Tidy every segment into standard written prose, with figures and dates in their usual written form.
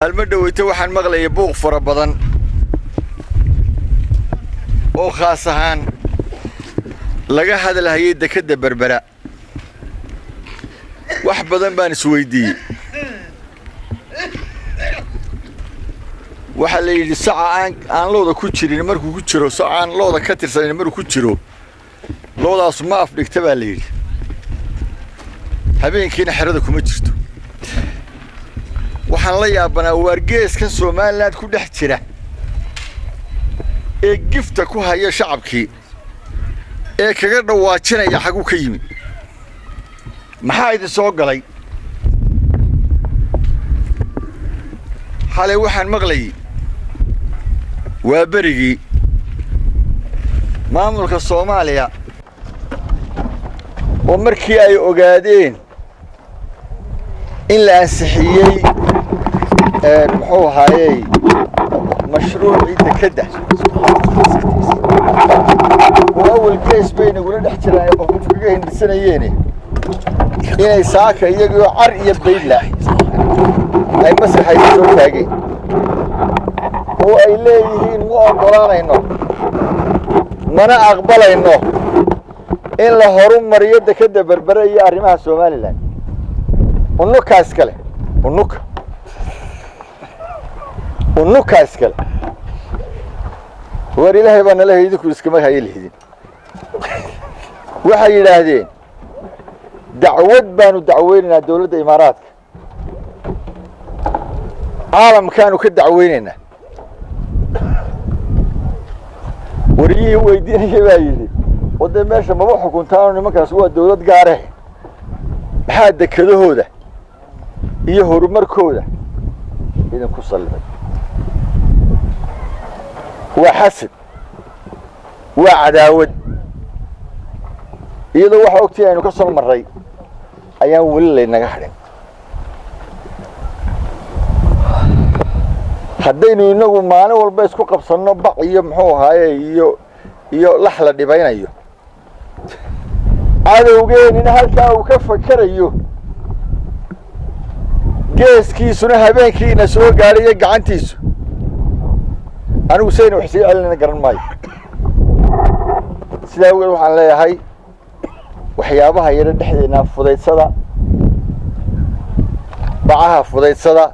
المدويته waxaan maqlay buuq fara badan oo khaas ahaan laga hadalhayay dekeda berbera wax badan baan isweydiiyay waxa la yiri saacaan aan looda ku jirin markuu ku jiro saacaan looda ka tirsan markuu ku jiro loodaas ma afdhigta baa la yiri habeenkiina xirada kuma jirto waxaan la yaabanaa wargeeska Soomaaliland ku dhex jira ee gifta ku haya shacabkii ee kaga dhawaajinaya xagu ka yimid maxaa idin soo galay xalay waxaan maqlay waa berigii maamulka Soomaaliya oo markii ay ogaadeen in la ansixiyay muxuu ahaayay mashruucii dekeda oo awal kees bayna wala dhex jiraan oo qofka hindisanayeene inay saaka iyagoo car iyo bayla ay masaxay soo taageen oo ay leeyihiin ma ogolaanayno mana aqbalayno in la horumariyo dekeda berbera iyo arrimaha Soomaaliland unukaas kale unukaas kale war ilaahay baan la heeyay ku iskama hayleedin waxay yiraahdeen dacwad baanu dacweynaa dawladda Imaaraadka caalamkaanu ka dacweynaa wariyay weydiinayay baa yiri wada meesha ma wax xukuntaan nimankaas waa dawlad gaar ah maxaa dekedahooda iyo horumarkooda idin ku salbay وحسد وعداوة إذا واحد وقتي أنا كسر مرة أيام ولا نجحنا حدينا إنه معنا والبس كوكب صنّا بق يمحوها يو لحلة دي بينا يو هذا وجين إن هالكا وكفى كريو جيس كيسونه هبين كي نسوق عليه جعنتيسو أنا وسين وحسين علينا قرن ماي سلا أول وحنا لا هاي وحيابها يرد حدنا فضيت صدا بعها فضيت صدا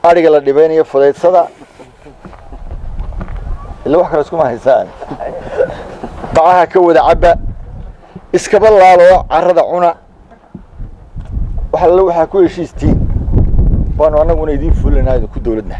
أرجع للدبانية فضيت صدا اللي وحنا رسكم هيسان بعها كود عبا إسكبل الله عرض عنا وحلو حكوا شيء ستين وأنا قلنا يدين فلنا هذا كل دولتنا